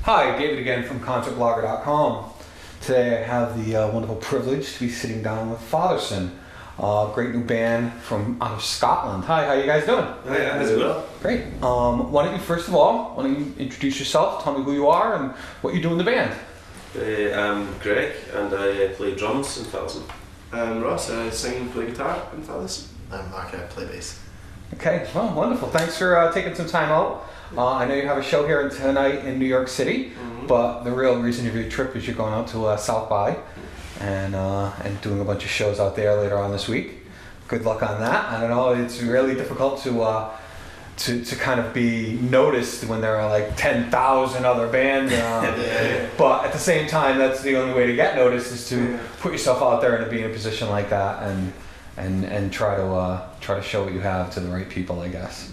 Hi, David again from concertblogger.com. Today I have the wonderful privilege to be sitting down with Fatherson, a great new band from out of Scotland. Hi, how you guys doing? Hi, as well. Great. Why don't you introduce yourself, tell me who you are and what you do in the band? I'm Greg and I play drums in Fatherson. I'm Ross, I sing and play guitar in Fatherson. I'm Mark, I play bass. Okay, well, wonderful. Thanks for taking some time out. I know you have a show here tonight in New York City, but the real reason of your trip is you're going out to South by and doing a bunch of shows out there later on this week. Good luck on that. I don't know, it's really difficult to kind of be noticed when there are like 10,000 other bands but at the same time, that's the only way to get noticed is to put yourself out there and to be in a position like that and try to show what you have to the right people, I guess.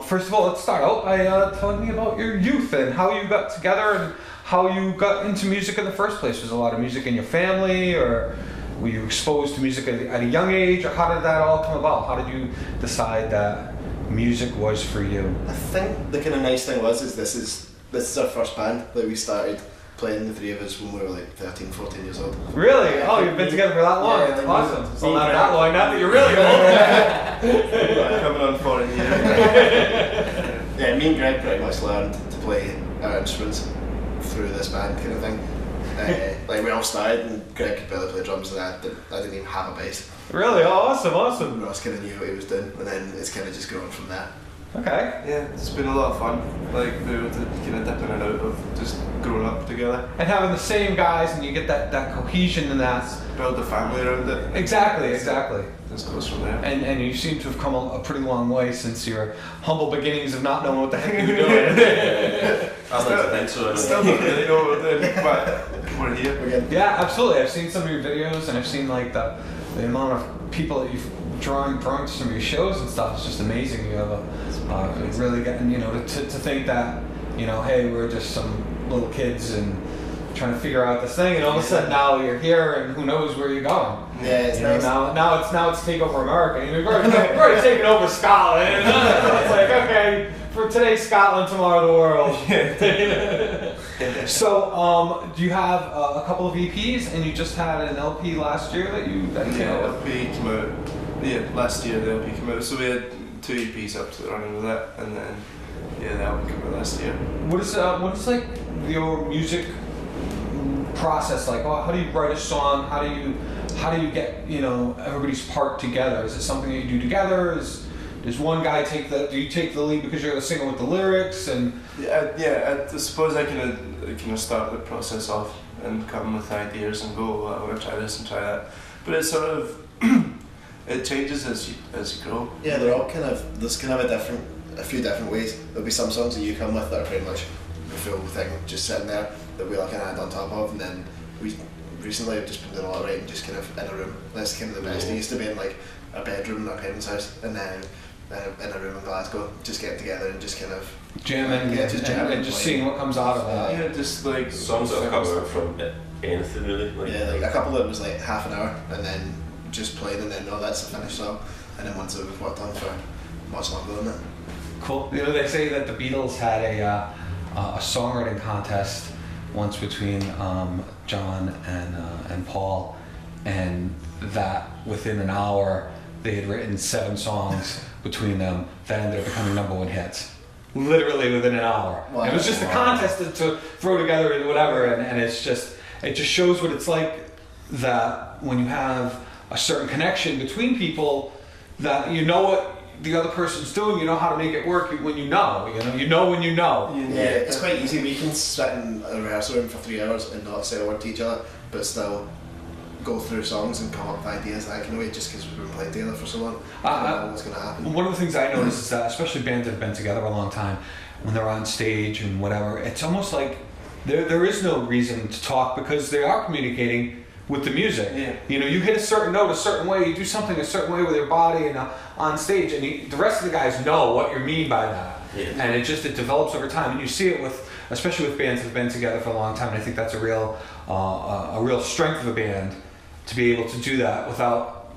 First of all, let's start out by telling me about your youth and how you got together and how you got into music in the first place. Was there a lot of music in your family, or were you exposed to music at a young age, or how did that all come about? How did you decide that music was for you? I think the kind of nice thing is this is our first band that we started playing, the three of us, when we were like 13, 14 years old. Really? Oh, you've been together for that long? Yeah, That's awesome. Well, not that long, not that you're really old. Coming on 40 years. Yeah, me and Greg pretty much learned to play our instruments through this band kind of thing. Like we all started and Greg could barely play drums and I didn't even have a bass. Really? Oh, awesome. Ross kind of knew what he was doing and then it's kind of just grown from there. Okay. Yeah, it's been a lot of fun, like being able to kind of dip in and out of just growing up together. And having the same guys and you get that cohesion and that. Build a family around it. Exactly. Just goes from there. And you seem to have come a pretty long way since your humble beginnings of not knowing what the heck you were doing. I'd like to think so. Still don't really know what we're doing, but we're here again. Yeah, absolutely. I've seen some of your videos and I've seen like the amount of people that you've drawing to some of your shows and stuff. It's just amazing. You have really getting, to think that, hey, we're just some little kids and trying to figure out this thing, and all of a sudden now you're here and who knows where you're going. Yeah, it's nice. Now it's take over America. We've already taken over Scotland. It's like, okay, for today Scotland, tomorrow the world. So, do you have a couple of EPs, and you just had an LP last year that you came out with? LP came out. Yeah, last year the LP came out. So we had 2 EPs up to running with that, and then the album came out last year. What is like your music process like? How do you write a song? How do you get everybody's part together? Is it something that you do together? Does one guy do you take the lead because you're the singer with the lyrics? And I suppose I can start the process off and come with ideas and go, I want to try this and try that. But it's sort of it changes as you grow. Yeah, there's kind of a few different ways. There'll be some songs that you come with that are pretty much the full thing, just sitting there, that we like add on top of, and then we recently have just been doing a lot of writing just kind of in a room. That's kind of the best. It used to be in like a bedroom in our parents' house, and then in a room in Glasgow, just getting together and just kind of jamming, and just seeing what comes out of that. Yeah, just like songs that come out from anything really. Like a couple of them was like half an hour, and then just playing, and then that's a finished song, and then once it was worked on for much longer than that. Cool. They say that the Beatles had a songwriting contest once between John and Paul, and that within an hour they had written 7 songs between them that ended up becoming #1 hits. Literally within an hour. Wow. It was just a contest to throw together and whatever, and it just shows what it's like, that when you have a certain connection between people, that you know what the other person's doing, you know how to make it work when you know when you know. Yeah, it's quite easy. We can sit in a rehearsal room for 3 hours and not say a word to each other, but still go through songs and come up with ideas that can wait, just because we've been playing together for so long. I don't know what's going to happen. One of the things I notice is that, especially bands that have been together a long time, when they're on stage and whatever, it's almost like there is no reason to talk because they are communicating with the music. Yeah. You hit a certain note a certain way, you do something a certain way with your body and on stage, and the rest of the guys know what you mean by that. Yeah. And it develops over time, and you see it especially with bands that have been together for a long time. And I think that's a real strength of a band, to be able to do that without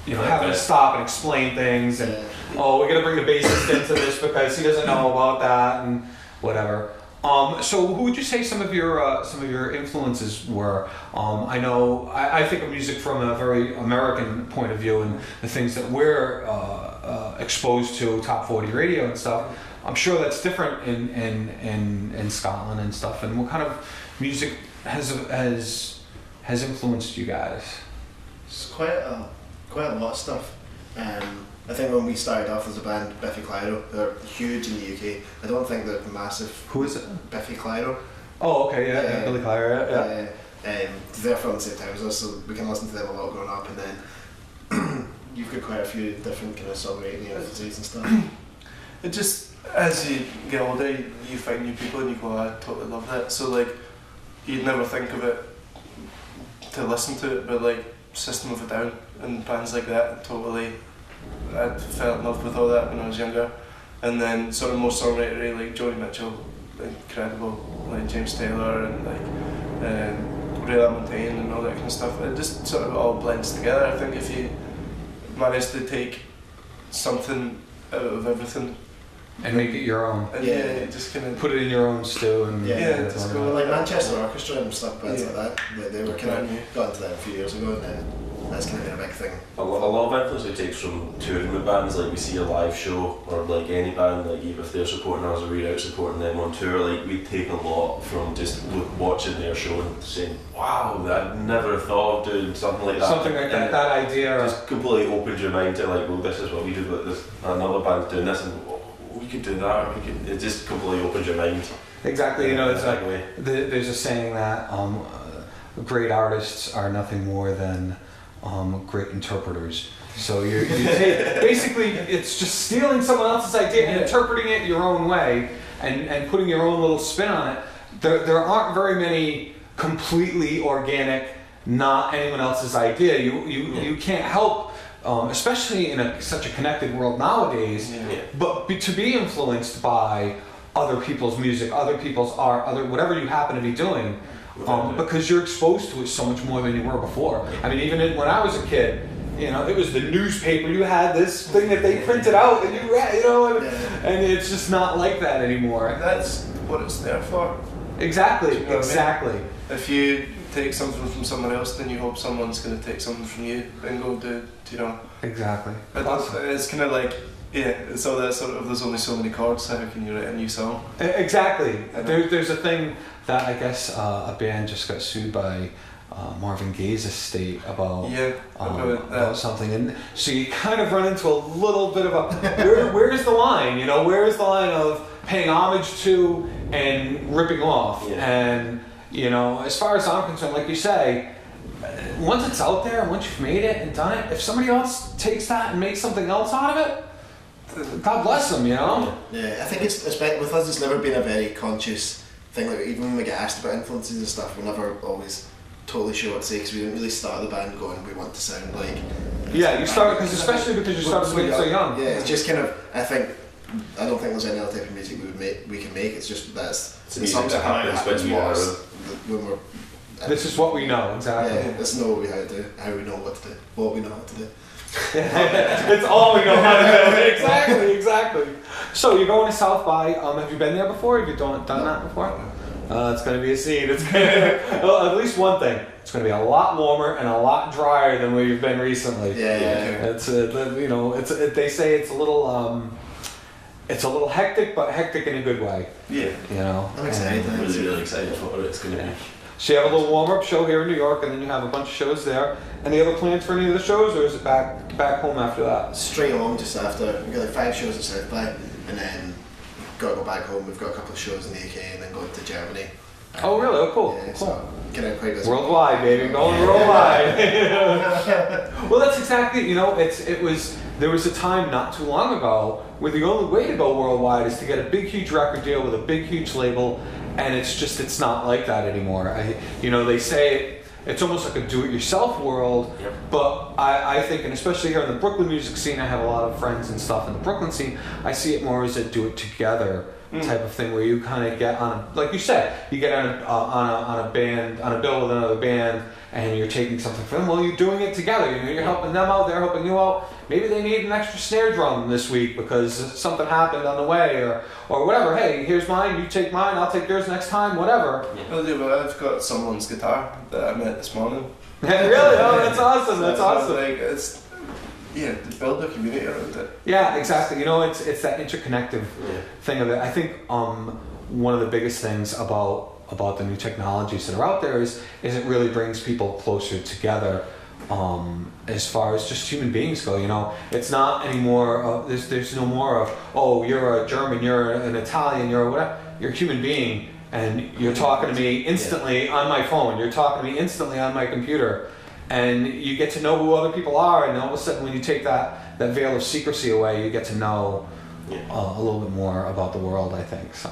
having to stop and explain things and we're gonna bring the bassist into this because he doesn't know about that and whatever. So who would you say some of your influences were? I think of music from a very American point of view, and the things that we're exposed to, top 40 radio and stuff. I'm sure that's different in Scotland and stuff. And what kind of music has influenced you guys? It's quite a lot of stuff. I think when we started off as a band, Biffy Clyro, they're huge in the UK. I don't think they're massive. Who is it? Biffy Clyro. Oh, okay, yeah, Billy Clyro, yeah. They're from the same time as us, so we can listen to them a lot growing up, and then you've got quite a few different kind of songwriting influences and stuff. It just, as you get older, you find new people and you go, I totally love that. So like, you'd never think of it to listen to it, but like System of a Down and bands like that, totally, I fell in love with all that when I was younger. And then sort of more songwritery, like Joni Mitchell, incredible, like James Taylor and like Ray LaMontagne and all that kind of stuff. It just sort of all blends together. I think if you manage to take something out of everything and make it your own. And just kind of put it in your own stew and just go like Manchester Orchestra and stuff, bands like that. They were kind of got into that a few years ago, and then that's kind of been a big thing. A lot of influence we take from touring with bands, like we see a live show, or like any band, like even if they're supporting us or we're out supporting them on tour, like we take a lot from just watching their show and saying, wow, I never thought of doing something like that. Something like that, that idea. Just completely opens your mind to like, well, this is what we do, but this another band's doing this, and we could do that, or it just completely opens your mind. Exactly, it's like, there's a saying that great artists are nothing more than great interpreters. So you take, basically it's just stealing someone else's idea and interpreting it your own way and putting your own little spin on it. There aren't very many completely organic, not anyone else's idea. You can't help, especially in such a connected world nowadays, but to be influenced by other people's music, other people's art, whatever you happen to be doing. Because you're exposed to it so much more than you were before. I mean, even when I was a kid, it was the newspaper. You had this thing that they printed out and you read, and it's just not like that anymore. That's what it's there for. Exactly, You know exactly. I mean? If you take something from someone else, then you hope someone's going to take something from you and go do, Exactly. But it's kind of like, it's all that sort of, there's only so many chords, so how can you write a new song? Exactly. There's a thing that I guess a band just got sued by Marvin Gaye's estate about something, and so you kind of run into a little bit of a where's the line? Where's the line of paying homage to and ripping off? And as far as I'm concerned, like you say, once it's out there, once you've made it and done it, if somebody else takes that and makes something else out of it, God bless them, Yeah, I think it's with us. It's never been a very conscious thing. Like even when we get asked about influences and stuff, we're never always totally sure what to say because we didn't really start the band going, we want to sound like. Yeah, you start especially because you started so young. Yeah, it's just kind of. I don't think there's any other type of music we can make. It's just it's music that happens when we're. This is what we know, exactly. Yeah, this is what we how we know what to do, what we know how to do. It's all we know how to do. Exactly. So you're going to South by. Have you been there before? Have you done that before? It's going to be a scene. It's at least one thing. It's going to be a lot warmer and a lot drier than where you've been recently. Yeah. It's they say it's a little hectic, but hectic in a good way. Yeah. I'm excited. I'm really excited for what it's going to be. So you have a little warm-up show here in New York, and then you have a bunch of shows there. Any other plans for any of the shows, or is it back home after that? Straight home just after. We've got like 5 shows at South by, and then we've got to go back home. We've got a couple of shows in the UK, and then go to Germany. Oh really? Oh cool. Yeah, cool. So get out quite busy. Worldwide, baby, going worldwide. Well, that's exactly. There was a time not too long ago where the only way to go worldwide is to get a big, huge record deal with a big, huge label. And it's not like that anymore. They say it's almost like a do-it-yourself world, but I think, and especially here in the Brooklyn music scene, I have a lot of friends and stuff in the Brooklyn scene, I see it more as a do-it-together type of thing where you kind of get on, like you said, you get on a band, on a bill with another band, and you're taking something from them. Well, you're doing it together. You know, you're helping them out, they're helping you out. Maybe they need an extra snare drum this week because something happened on the way, or whatever. Hey, here's mine. You take mine. I'll take yours next time. Whatever. Well, I've got someone's guitar that I met this morning. Really? Oh, that's awesome. That's awesome. Like it's. Yeah, to build a community around it. Yeah, exactly. You know, it's that interconnective thing of it. I think one of the biggest things about the new technologies that are out there is it really brings people closer together. As far as just human beings go, you know, it's not anymore. There's no more of, oh, you're a German, you're an Italian, you're whatever. You're a human being, and you're talking to me instantly on my phone. You're talking to me instantly on my computer. And you get to know who other people are, and all of a sudden when you take that veil of secrecy away, you get to know a little bit more about the world, I think. So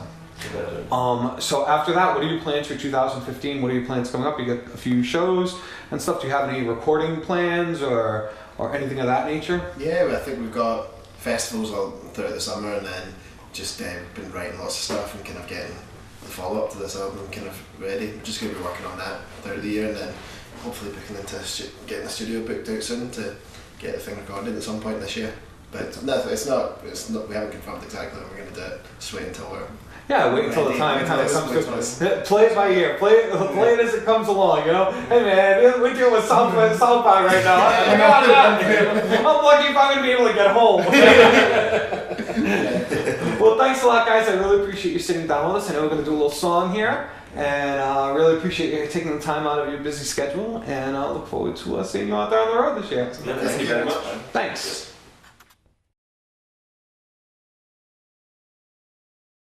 so after that, what are your plans for 2015? What are your plans coming up? You got a few shows and stuff. Do you have any recording plans or anything of that nature? Yeah, I think we've got festivals all throughout the summer, and then just been writing lots of stuff and kind of getting the follow-up to this album kind of ready. We're just going to be working on that throughout the year, and then hopefully looking into getting the studio booked out soon to get the thing recorded at some point this year. But no, it's not. We haven't confirmed exactly when we're going to do it. Just wait until we're. Yeah, wait until the time kind of comes to play it by ear. Play it as it comes along. You know. Hey man, we're dealing with South by right now. I'm lucky if I'm going to be able to get home. Well, thanks a lot, guys. I really appreciate you sitting down with us. I know we're going to do a little song here. And I really appreciate you taking the time out of your busy schedule, and I look forward to seeing you out there on the road this year. Thank you very much. Thanks.